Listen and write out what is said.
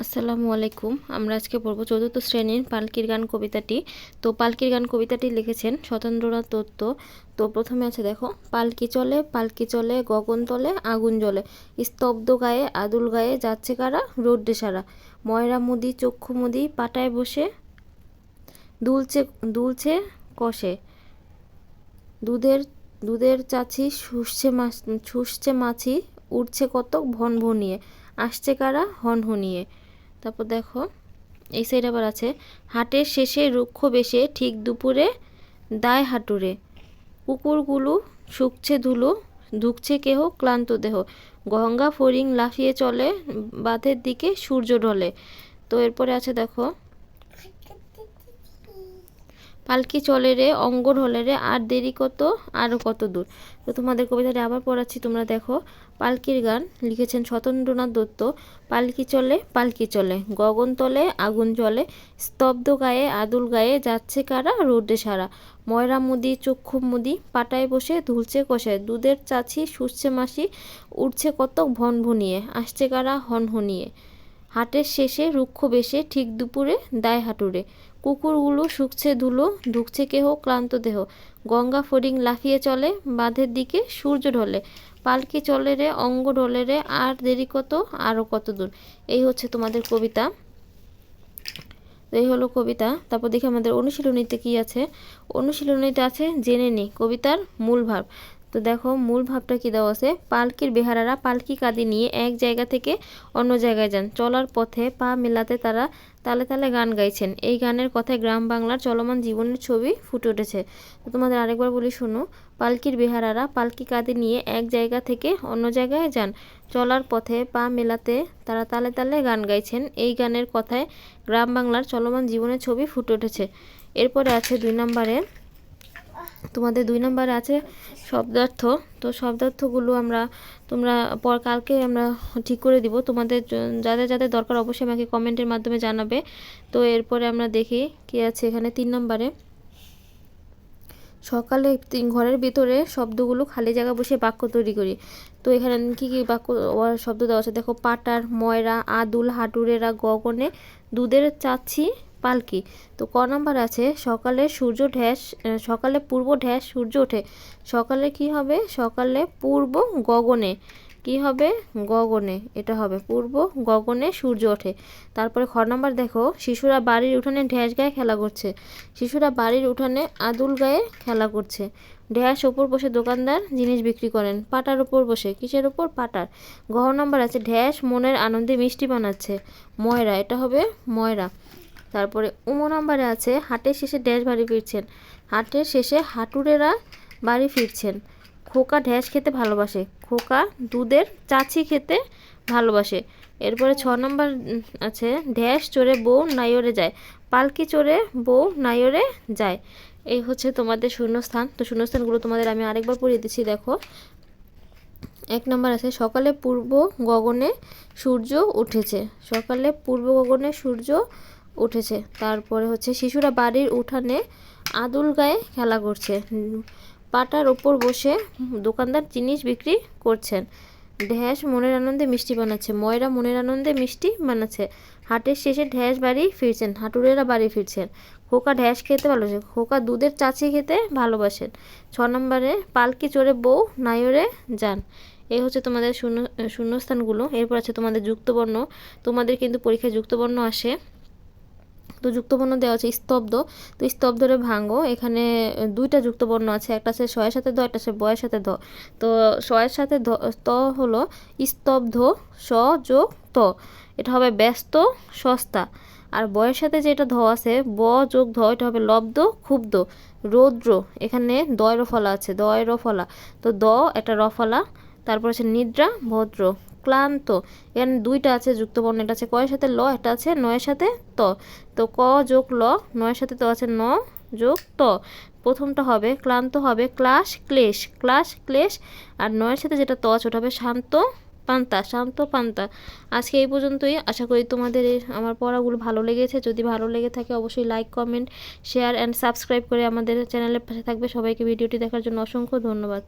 আসসালামু আলাইকুম। আমরা আজকে পড়ব চতুর্থ শ্রেণীর পালকির গান কবিতাটি। তো পালকির গান কবিতাটি লিখেছেন সতেন্দ্রনাথ দত্ত। তো প্রথমে আছে দেখো, পালকি চলে গগন তলে আগুন জ্বলে, স্তব্ধ গায়ে আদুল গায়ে যাচ্ছে কারা রোদ্রে সারা, ময়রা মুদি চক্ষু মুদি পাটায় বসে দুলছে দুলছে কষে, দুধের দুধের চাছি শুষছে মাছি, উঠছে কতক ভন ভনিয়ে, আসছে কারা হন হনিয়ে। তারপর দেখো এই সাইড আবার আছে, হাটের শেষে রুক্ষ বেশে ঠিক দুপুরে দায় হাঁটুরে, কুকুরগুলো শুকছে ধুলো ধুকছে কেহ ক্লান্ত দেহ, গঙ্গা ফড়িং লাফিয়ে চলে বাঁধের দিকে সূর্য ঢলে। তো এরপরে আছে দেখো, পালকি চলে রে অঙ্গ ঢলে রে আর দেরি কত আরও কত দূর। তো তোমাদের কবিতাটা আবার পড়াচ্ছি, তোমরা দেখো। পালকির গান লিখেছেন সতেন্দ্রনাথ দত্ত। পালকি চলে গগন তলে আগুন জ্বলে, স্তব্ধ গায়ে আদুল গায়ে যাচ্ছে কারা রোদে সারা, ময়রা মুদি চক্ষু মুদি পাটায় বসে ধুলছে কষে, দুধের চাছি শুষছে মাসি, উঠছে কতক ভন ভনিয়ে, আসছে কারা হন হনিয়ে, হাটের শেষে রুক্ষ বেশে ঠিক দুপুরে দায় হাঁটুরে, কুকুরগুলো শুকছে ধুলো ধুকছে কেহ ক্লান্ত দেহ, গঙ্গা ফড়িং লাফিয়ে চলে বাঁধের দিকে সূর্য ঢলে, পালকি চলে রে অঙ্গ ঢলে রে আর দেরি কত আরও কত দূর। এই হচ্ছে তোমাদের কবিতা। এই হলো কবিতা। তারপর দেখি আমাদের অনুশীলনীতে কি আছে। অনুশীলনীতে আছে জেনে নি কবিতার মূল ভাব। তো দেখো মূল ভাবটা কি দেওয়া আছে, পালকির বেহারারা পালকি কাঁধে নিয়ে এক জায়গা থেকে অন্য জায়গায় যান, চলার পথে পা মেলাতে তারা তালে তালে গান গাইছেন, এই গানের কথায় গ্রাম বাংলার চলমান জীবনের ছবি ফুটে উঠেছে। তো তোমাদের আরেকবার বলি শোনো, পালকির বেহারারা পালকি কাঁধে নিয়ে এক জায়গা থেকে অন্য জায়গায় যান, চলার পথে পা মেলাতে তারা তালে তালে গান গাইছেন, এই গানের কথায় গ্রাম বাংলার চলমান জীবনের ছবি ফুটে উঠেছে। এরপরে আছে 2 নম্বরে, তোমাদের 2 নম্বরে আছে শব্দার্থ। তো শব্দার্থগুলো তোমরা কালকে আমরা ঠিক করে দিব। তোমাদের যাদের যাদের দরকার অবশ্যই আমাকে কমেন্টের মাধ্যমে জানাবে। তো এরপরে আমরা দেখি কি আছে এখানে 3 নম্বরে, সকালে ঘরের ভিতরে শব্দগুলো খালি জায়গা বসে বাক্য তৈরি করি। তো এখানে কি কি বাক্য শব্দ দেওয়া আছে দেখো, পাটার, ময়রা, আদুল, হাটুরেরা, গগনে, দুধের চাচ্ছি, পালকি। তো ক নাম্বার আছে, সকালে পূর্ব ঢ্যাস সূর্য ওঠে, সকালে কি হবে, সকালে পূর্ব গগনে কি হবে, গগনে, এটা হবে পূর্ব গগনে সূর্য ওঠে। তারপরে খ নাম্বার দেখো, শিশুরা বাড়ির উঠানে ঢ্যাস গায়ে খেলা করছে, শিশুরা বাড়ির উঠানে আদুল গায়ে খেলা করছে। ঢ্যাস ওপর বসে দোকানদার জিনিস বিক্রি করেন, পাটার ওপর বসে, কিসের ওপর, পাটার। ঘ নাম্বার আছে, ঢ্যাস মনের আনন্দে মিষ্টি বানাচ্ছে, ময়রা, এটা হবে ময়রা। তারপরে উম নাম্বারে আছে, হাটের শেষে ঢ্যাস বাড়ি ফিরছেন, হাটের শেষে হাটুরেরা বাড়ি ফিরছেন। খোকা ঢ্যাস খেতে ভালোবাসে, খোকা দুধের চাছি খেতে ভালোবাসে। এরপরে 6 নম্বর আছে, ঢ্যাস চড়ে বউ নাইরে যায়, পালকি চড়ে বউ নাইরে যায়। এই হচ্ছে তোমাদের শূন্যস্থান। তো শূন্যস্থানগুলো তোমাদের আমি আরেকবার পড়িয়ে দিচ্ছি, দেখো। 1 নম্বর আছে, সকালে পূর্ব গগনে সূর্য উঠেছে, সকালে পূর্ব গগনে সূর্য উঠেছে। তারপরে হচ্ছে, শিশুরা বাড়ির উঠানে আদুল গায়ে খেলা করছে, পাটার ওপর বসে দোকানদার জিনিস বিক্রি করছেন। ঢ্যাস মনের আনন্দে মিষ্টি বানাচ্ছে, ময়রা মনের আনন্দে মিষ্টি বানাচ্ছে। হাটের শেষে ঢ্যাস বাড়ি ফিরছেন, হাটুরেরা বাড়ি ফিরছেন। খোকা ঢ্যাস খেতে ভালোবাসে, খোকা দুধের চাচি খেতে ভালোবাসেন। 6 নম্বরে, পালকি চড়ে বউ নাইরে যান। এই হচ্ছে তোমাদের শূন্যস্থানগুলো। এরপর আছে তোমাদের যুক্তবর্ণ। তোমাদের কিন্তু পরীক্ষায় যুক্তবর্ণ আসে। তো যুক্তবর্ণ দেওয়া আছে স্তব্ধ। তো স্তব্ধরে ভাঙো, এখানে 2টা যুক্তবর্ণ আছে, একটা আছে শয়ের সাথে দ, একটা আছে বয়ের সাথে দ। তো শয়ের সাথে ত হলো স্তব্ধ, স যোগ ত, এটা হবে ব্যস্ত সস্তা। আর বয়ের সাথে যেটা ধ আছে, ব যোগ ধ, এটা হবে লব্ধ ক্ষুব্ধ। রৌদ্র, এখানে দয় রফলা আছে, দয় রফলা, তো দ একটা রফলা। তারপর আছে নিদ্রা ভদ্র, ক্লান্ত। এখানে 2টা আছে যুক্তবর্ণ, এটা আছে কয়ের সাথে ল, একটা আছে নয়ের সাথে ত। তো ক যোগ ল, নয়ের সাথে তো আছে ন যোগ ত। প্রথমটা হবে ক্লান্ত, হবে ক্লাস ক্লেশ, ক্লাস ক্লেশ। আর নয়ের সাথে যেটা ত আছে ওটা হবে শান্ত পান্তা, শান্ত পান্তা। আজকে এই পর্যন্তই। আশা করি তোমাদের আমার পড়াগুলো ভালো লেগেছে। যদি ভালো লেগে থাকে অবশ্যই like, comment, share and subscribe করে আমাদের চ্যানেলের পাশে থাকবে। সবাইকে ভিডিওটি দেখার জন্য অসংখ্য ধন্যবাদ।